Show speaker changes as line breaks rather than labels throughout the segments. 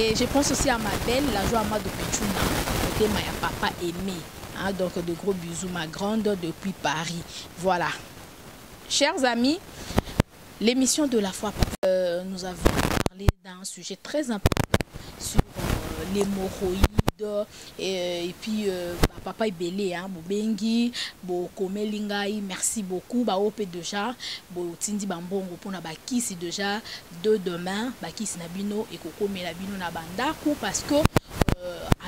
Et je pense aussi à ma belle, la joie à moi de Pichuna, côté ma papa aimé. Hein, donc de gros bisous, ma grande depuis Paris. Voilà. Chers amis, l'émission de la foi, nous avons parlé d'un sujet très important sur l'hémorroïde et puis papa Ibele, hein, Bobengi, Bokomelingai, merci beaucoup. Baope déjà, Tindi Bambongo pour na bakisi déjà de demain, bakisi nabino et Koko Melabino na bandaku parce que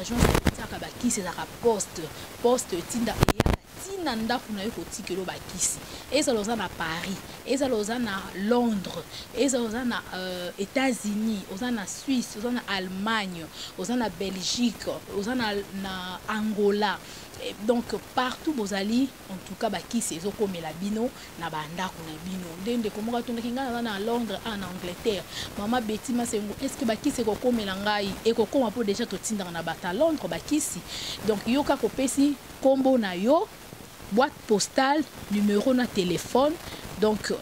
agence de bakisi la poste Tinda nanda kuna yuko tikelo bakisi eza loza na Paris eza loza na Londres eza loza na États-Unis oza na Suisse oza na Allemagne oza na Belgique oza na Angola. Et donc partout bozali en tout cas bakisi ezokomela bino na bandako na bino ndende komoka tondaki ngana na Londres en Angleterre mama Betty Masengo est-ce que bakisi kokomela ngai e kokoma po déjà totinda na bata Londres bakisi donc yoka kopesi kombo na yo boîte postale, numéro na téléphone. Donc,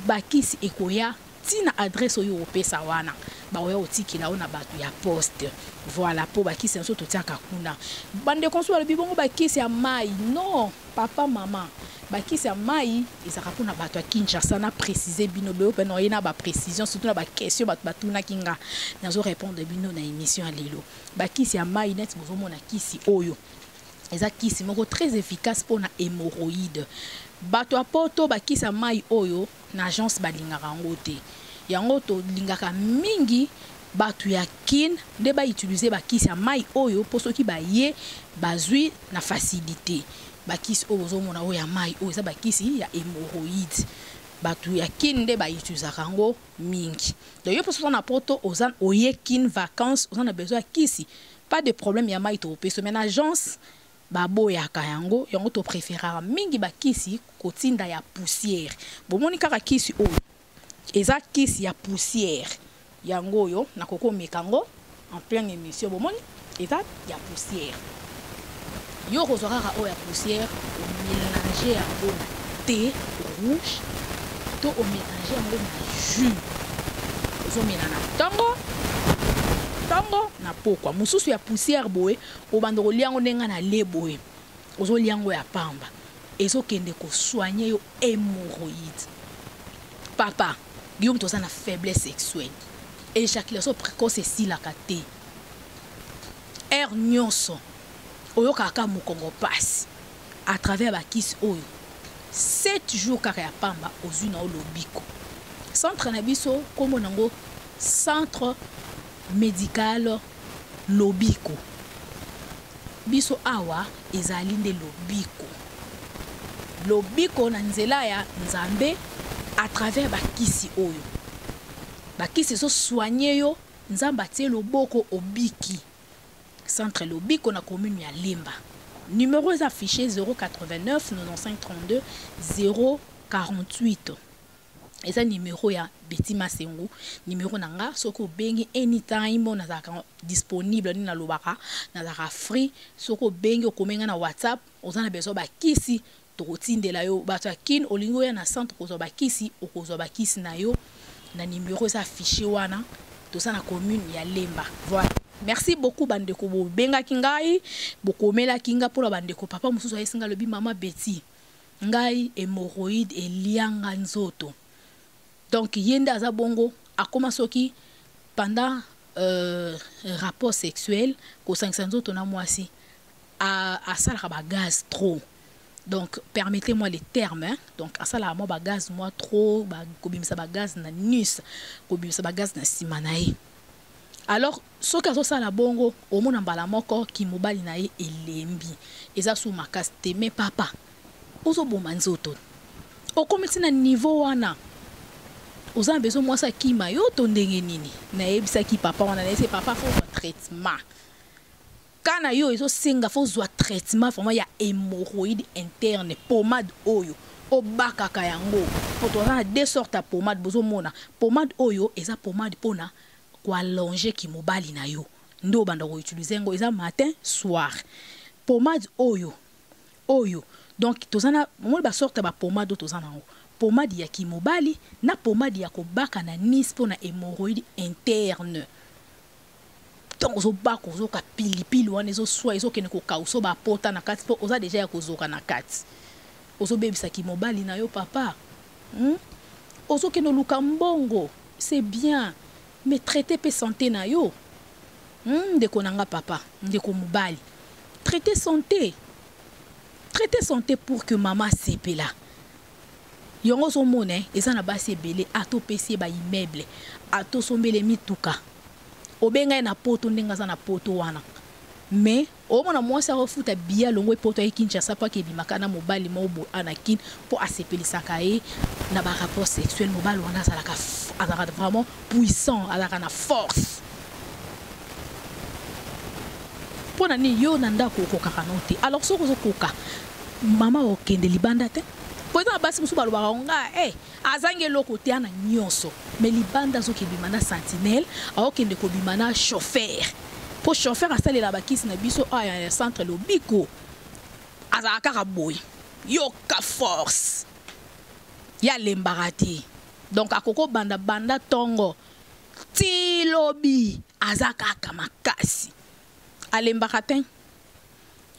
bakisi ekoya tina adresse oyo opesa wana. Ba oya otiki na ona batu ya poste. Voilà pour bakisi nso totiaka kuna. Bande konso le bibongo bakisi ya mai. Non, papa maman. Bakisi ya mai ezaka kuna batu ya Kinshasa na préciser bino be open no ina ba précision surtout na ba question batu na kinga. Nazo répondre bino na émission à lelo. Bakisi ya mai net bozo mona kisi oyo. Eza kisi moko très efficace pour na hémorroïde. Bato apoto bakisa mai oyo na agence balingaka ngo te. Yango to lingaka mingi batu ya kin nde ba utiliser bakisi ya mai oyo pour soki ba ye bazui na facilité. Bakisi oyo zomona oyo ya mai oyo eza bakisi ya hémorroïde. Batu ya kin nde ba utiliser ngo mingi. Donc yo pour na poto ozan oye kin vacances ozan a besoin kisi. Pas de problème ya mai to peso mais agence babo ya kayango yango to préférera mingi bakisi kotinda ya poussière bomoni kaka kisi oyo eza kisi ya poussière yango yo na koko mekango en pleine émission bomoni eza ya poussière yo kozora oyo ya poussière o mélanger yango thé rouge to o mélanger yango na jus ozo mena na tango na pokwa mususu ya poussière boye obandoko liango nenga na le boye ozo liango ya pamba ezo kende ko soigner yo hémorroïde. Papa Guillaume toza na faiblesse sexuelle éjaculation précoce si la kate air nyonso oyo kaka mukongo passe à travers bakisi oyo 7 jours kaka ya pamba ozuna olobiko centre na biso komo nango centre médical lobiko biso awa ezali nde lobiko na nzela ya nzambe à travers bakisi oyo bakisi so soigner yo nzamba tie loboko obiki centre lobiko na commune ya Lemba numéro est affiché 089 95 32 048. Et ça numéro ya Betty Masengo numéro nanga soko bengi anytime na zaka disponible ni na lobaka na zaka free soko bengi okomenga na WhatsApp ozana besoin bakisi tokotindela yo bato kin olingo ya na centre kozo bakisi okozo bakisi na yo na numéro ça affiché wana to ça na commune ya Lemba. Voilà. Merci beaucoup bandeko bo benga kingai bokomela kinga pour bandeko papa mususu ayesinga lobi mama Betty ngai hémorroïde elianga nzoto. Donc yende aza bongo akoma soki pendant rapport sexuel ko 500 nzoto na mwasi a sala ba gaz trop. Donc permettez-moi les termes hein? Donc à sala mo ba gaz moi trop ba kobimisa ba gaz na nus kobimisa ba gaz na simanae. Alors soki azo sala bongo omona mbala moko ki mobali na ye elembi eza sous makasi te mais papa ozo boma nzoto okomisi na niveau wana oza besoin moi ça qui ma yo to ndenge nini na yebisa ki papa wana na ese papa faut traitement kana yo ezo singa faut zwa traitement vraiment ya hémorroïde interne pommade oyo obaka kayango poto na deux sortes de pommade bozo mona pommade oyo eza pommade pona ko allonger ki mobali na yo ndo banda ko utiliser ngo eza matin soir pommade oyo donc tozana mo ba sorte ba pommade tozana ngo pommade ya ki mobali na pommade ya kobaka na nis pona hémorroïde interne donc ozoba kozoka pilipili wana ezoswa ezokende kokausa bapota na kati mpo oza deja ya kozoka na kati ozobebisaki mobali na yo papa ozokende oluka mbongo c'est bien mais traiter pe santé na yo ndeko nanga papa ndeko mobali traiter santé pour que maman sepela yongo zomone eza na basi ebele atopesi ba immeuble atosombele mituka obenga na poto ndenga za na poto wana mais omona mwasi akofuta bia longo poto ya Kinshasa pa kebimaka na mobali mobo anakin po asepelisaka ye na ba rapport sexuel mobali wana azalaka vraiment puissant azalaka na force pona ni yo na ndako okokaka no te alors soko ozokoka mama okende libanda te po eza basi mosusu balobaka nga azangi eloko te ana nyonso mais libanda azokebima na sentinelle aokende kobima na chauffeur po chauffeur asalela bakisi na biso aya centre lobiko azalaka kaka boye yoka force ya lembaka te donc akoko banda tongo ti lobi aza kaka makasi alembaka te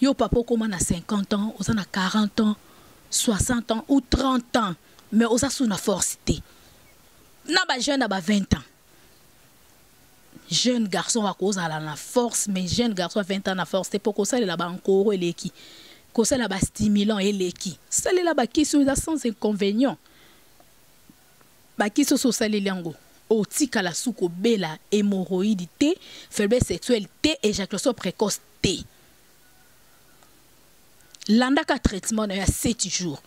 yo papa okoma na 50 ans oza na 40 ans 60 ans ou 30 ans mais oza sous na force te na ba jeune na ba 20 ans jeune garçon va cause à la force mais jeune garçon 20 ans na force te pour ça la ba encore eleki ko ça la ba stimulant eleki ça la ba qui sont sans inconvénient ba qui so sali lango otika la suko bela hémorroïde te faiblesse sexuelle te éjaculation précoce te landaka traitement na 7 jours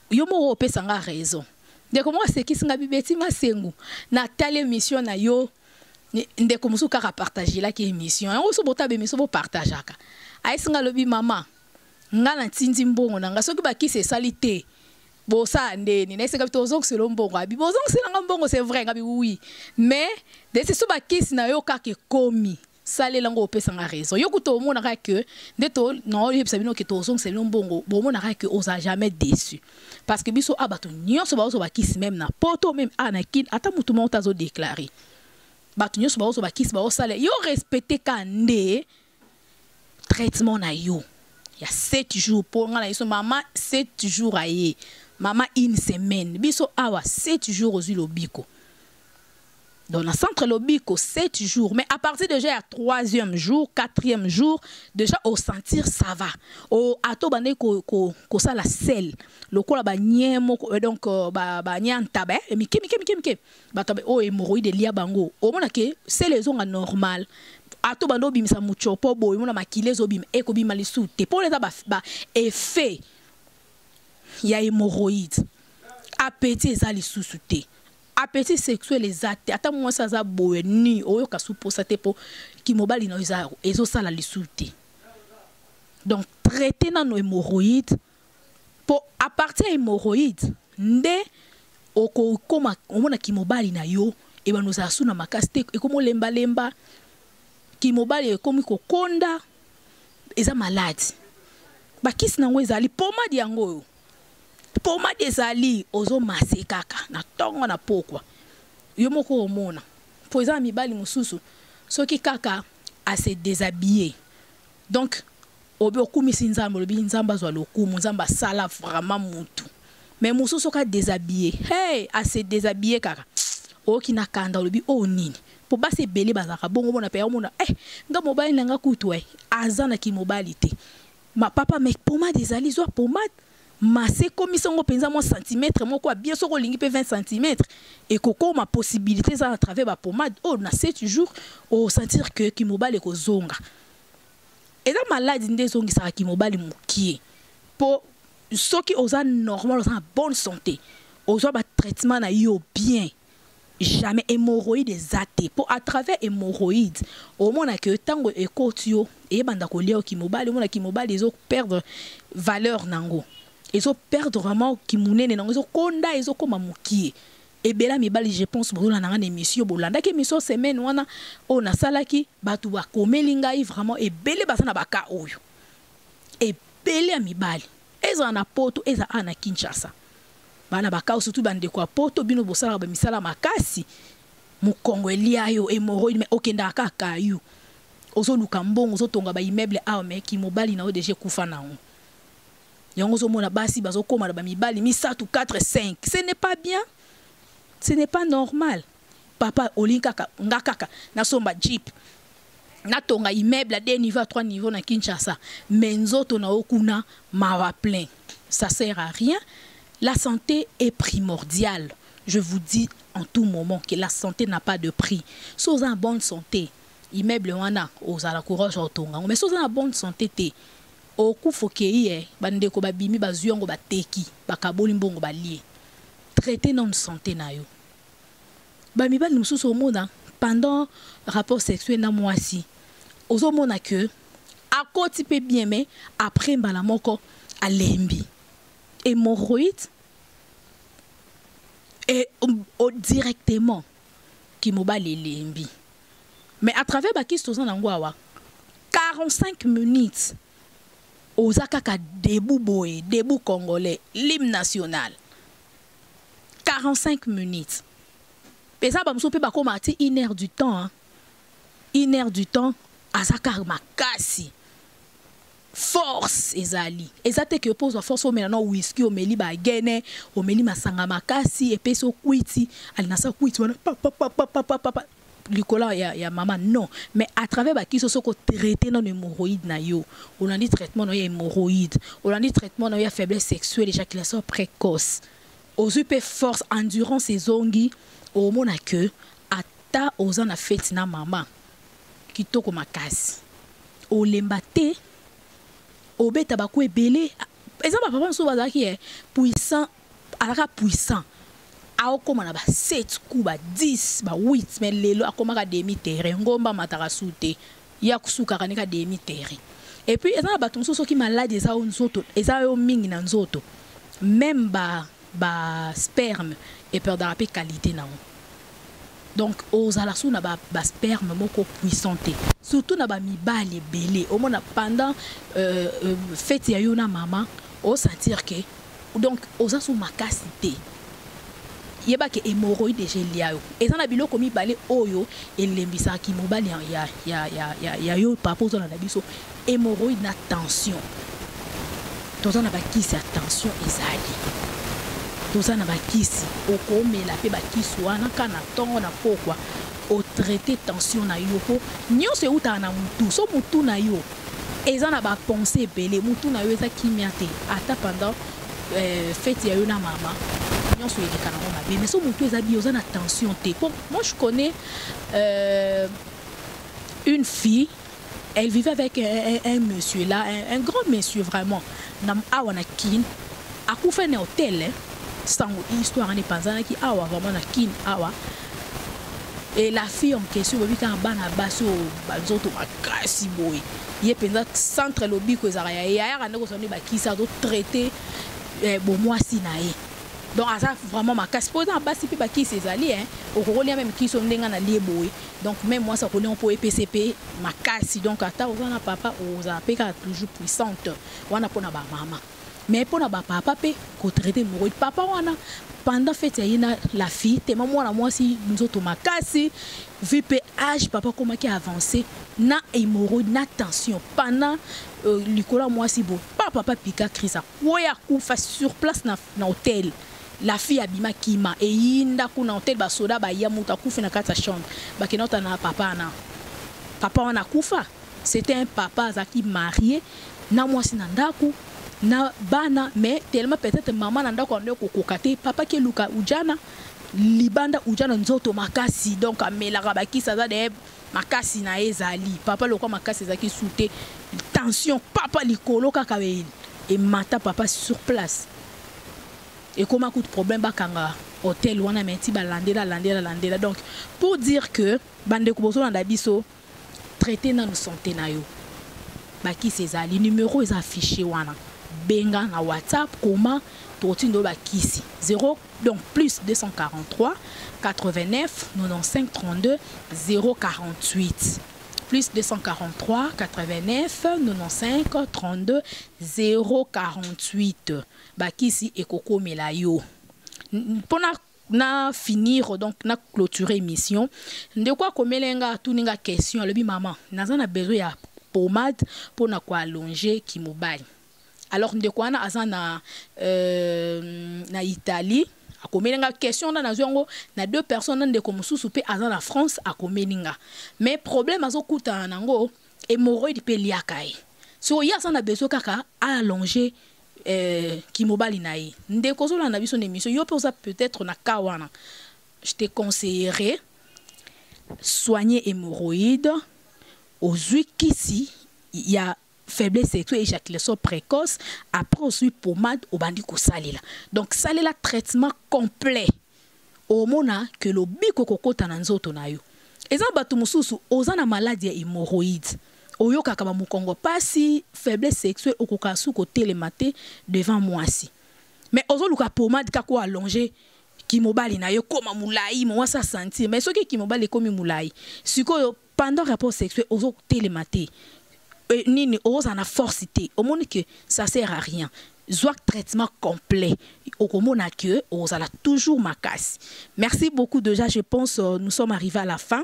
yo mo opesa nga raison ndeko moi c'est qui singa bibeti masengu na telle émission na yo ndeko musu kaka partager la ki émission on so bota be émission bo partageaka ay singa lobi mama nga na tindi mbongo na nga soki ba ki c'est salité bo sa ndeni na seka bitozong selo mbongo abi bozong selanga mbongo c'est vrai ngabi oui mais de ce so ba ki na yo kaka komi salé lango opesa nga raison yo kuto mona ka que ndeto non yebisa bino ke tozong selo mbongo bo mona ka que osa jamais déçu parce que biso abato nyonso ba oso ba kisi même na poto même anakin ata mutu mo tazo déclarer bato nyonso ba oso ba kisi ba osale yo respecter kande traitement na yo il y a 7 jours pour nga na iso mama 7 jours aye mama une semaine biso awa 7 jours aux lobiko dans le centre lobiko 7 jours mais à partir déjà à 3e jour 4e jour déjà au sentir ça va au ato bande ko ça la sel lokola ba nyemo donc ba nyanta ba mike ba tabe o hémorroïde lia bango o mona ke c'est les onga normal ato bando bimisa muchopo boy mona makilezo bim eko bima lisute pour les ba effet ya hémorroïde appétit ezali sous-souté appétit sexuel exact ata moi ça za boye ni oyo kasupo sa te po ki mobali na ezaro ezo sala lisute donc traiter na no hémorroïde pour à partir hémorroïde nde oko koma omona ki mobali na yo e ba noza suna makasti e komo lemba ki mobali e komi kokonda eza malade ba kisi na ngo ezali pomade yango pomade ezali ozo mase kaka na tongo na pokwa yo moko omona po eza mibali mususu soki kaka a se déshabiller donc obi okumisi nzambe lobi nzamba zwa lokumu nzamba sala vraiment mutu mais mususu ka déshabiller a se déshabiller kaka oki na kanda lobi o nini po basi belé bazaka bongo bona pe omona nga mobali nanga kutu azana ki mobali te ma papa mais pomade ezali zwa pomade masse comme ils sont pensa mon centimètre moi quoi bien sûr lingi pe 20 cm et koko ma possibilité ça à travers ma pomade on a 7 jours au sentir que ki mobali ko zonga et la maladie ndezongi ça ki mobali mukie pour ceux qui osa normal en bonne santé osa ba traitement na yo bien jamais hémorroïde zaté pour à travers hémorroïde au moins que tango ekotio et banda ko leo ki mobali mona ki mobali zo perdre valeur nango ils ont perdre vraiment qui mounene non ils ont konda ils ont comme mukie et bela mibali je pense pour la nana émission bolanda que émission semaine wana on a salaki batu ba komelinga vraiment et belé basana baka oyo et belé mibali eza na poto eza ana Kinshasa bana baka surtout bande kwa poto bino bosala ba misala makasi mu Kongo elia yo hémorroïde mais okenda kaka yo ozo lukambong ozo tonga ba immeuble a mais ki mobali na o déjà kufa na on yango zo mona basi bazo koma ba mibali mi 7 ou 4 5 ce n'est pas bien, ce n'est pas normal. Papa olinka ngakaka na somba jeep na tonga immeuble à 2 niveaux à 3 niveaux na Kinshasa menzoto na okuna mawa plein, ça sert à rien. La santé est primordiale. Je vous dis en tout moment que la santé n'a pas de prix. Si vous êtes en bonne santé, immeuble wana ozala courage otonga, mais si vous êtes en bonne santé te oku fokeye bandeko babimi bazuyongo bateki bakaboli mbongo balie traiter non santé na yo ba mibali mususu omona pendant rapport sexuel na mwasi ozomona que akoti pe bien mais après mbala moko alembi hémorroïde et directement qui mobali lembi mais à travers bakis tozan ngwawa 45 minutes Ozakaka debout boy, debout congolais, l'hymne national. 45 minutes. Et ça, je peux pas commenter 1 heure du temps. Hein. 1 heure du temps, Azaka makasi. Force, ezali. Ezate que pose force au maintenant whisky, au meli bagene, au meli masanga makasi, et puis so kwiti, alinasa kwiti, papa. Nicolas ya maman non mais à travers ba qui so ko traiter non hémorroïde na yo on a dit traitement no hémorroïde on a dit traitement no ya faiblesse sexuelle éjaculation précoce aux up force endurance et ongi au mona que ata ozana fête na maman kitoko makasi o lembate o beta ba ko ebele exemple papa so bazaki puissant alaka puissant aokoma na ba 7 coups ba 10 ba 8 mais lelo akomaka demi terrain ngomba mataka sute ya kusuka kanika demi terrain et puis eza ba tumso soki malade eza nzoto eza yo mingi na nzoto même ba sperme et perdra pe qualité na donc ozala su na ba sperme moko puissante surtout na ba mibali belé au mona pendant fête ya yo na maman au sentir que donc oza su makasité yeba ke hémorroïde déjà liayo ezana biloko mibale oyo elembisa ki mobali ya yo papa ozana na biso hémorroïde na tension tozana bakisi ya tension ezali tozana bakisi okomela pe bakisi wana kana tongo na pokwa o traiter tension na yo po nyonso euta na mutu so mutu na yo ezana ba pensée belé mutu na yo eza kimia te ata pendant fête ya yo na mama. Mais si vous avez attention, moi je connais une fille, elle vivait avec un monsieur là, un grand monsieur vraiment. Nam awana kin, a fait un hôtel, sans histoire n'est pas qui awa vraiment na kin awa. Et la fille en question, elle a ban à basso, bazoto makasi boy. Il y a centre lobby que ça y a, il y a un autre qui s'est traité bon moi si naïe. Donc ça vraiment ma casse posant à bas si pas qui ses alliés hein au rôle même qui sont n'enga na lieboy donc même moi ça connaît on peut PCP ma casse donc ata ozana papa oza peka toujours puissante wana pona ba mama mais pona ba papa pe ko traiter moroïde papa wana pendant fête ya la fille tellement moi si nous autres ma casse vu âge papa comment qui avancé na hémorroïde na tension pendant Nicolas moi si bon papa pika crisa oya kufa sur place na hôtel. La fille abima kima et yinda kuna hôtel ba soda ba ya muta kufa na kata chambre ba kenota na papa wana kufa c'était un papa zaki marié na mwasi na ndaku na bana mais tellement peut-être maman na ndaku ande kokokate papa ke luka ujana libanda ujana nzoto makasi donc amela rabaki ça de makasi na ezali papa lokwa makasi zaki soute tension papa likolo kaka et mata papa sur place. Et comment coûte problème bakanga hôtel wana menti ba landela donc pour dire que bande kuboso na biso traiter na santé na yo baki sezali numéro est affiché wana benga na WhatsApp comment totindo bakisi 0 donc plus 243 89 95 32 048 plus 243 89 95 32 048 bakisi ekoko melayo pona na finir donc na clôturer émission de quoi komelenga tuninga question le bi maman nazana besoin ya pommade pour na ko allonger ki mobile alors de quoi na azana na Italie akomelinga question na nazongo na deux personnes de comme sous pe azana France akomelinga mais problème azokuta nango hémorroïde pe liakai so ya sana besoin kaka allonger qui mobile naï ndeko so la na biso émission yo peut-être na kawana je te conseillerais soigner hémorroïdes aux kisi il y a faiblesse sexuelle éjaculation précoce après aussi pommade au bandi ko salela donc salela traitement complet au mona que le biko kokota na nzoto na yo eza batu mususu ozana maladie ya hémorroïdes oyo kaka ba mukongo pasi faiblesse sexuelle okokasu ko télématé devant moi si mais ozo luka pommade kako allonger ki mobali na yo koma mulai mo sa sentir mais soki ki mobali komi mulai siko pendant rapport sexuel ozo télématé nini ozo na forcité au monde que ça sert à rien soit traitement complet au komona que ozo la toujours makasi. Merci beaucoup déjà, je pense nous sommes arrivés à la fin.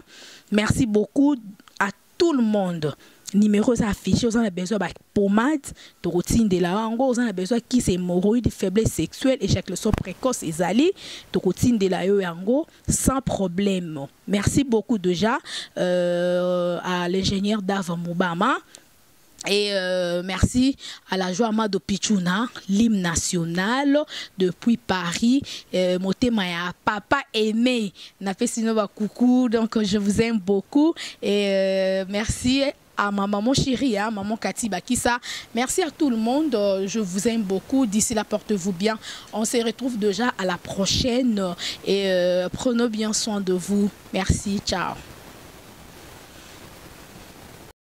Merci beaucoup à tout le monde. Numéros affichés, vous avez besoin de pommade, de routine de la langue, vous avez besoin qui c'est hémorroïdes, faiblesse sexuelle, éjaculation précoce et zali, de routine de la langue, sans problème. Merci beaucoup déjà à l'ingénieur Dave Moubama. Et merci à la joie Amado Pichuna, l'hymne national depuis Paris. Motema ya papa aimé, n'a fait sinon coucou, donc je vous aime beaucoup et merci à ma maman chérie, hein, maman Cathy Bakissa. Merci à tout le monde, je vous aime beaucoup. D'ici là, portez-vous bien. On se retrouve déjà à la prochaine et prenez bien soin de vous. Merci, ciao.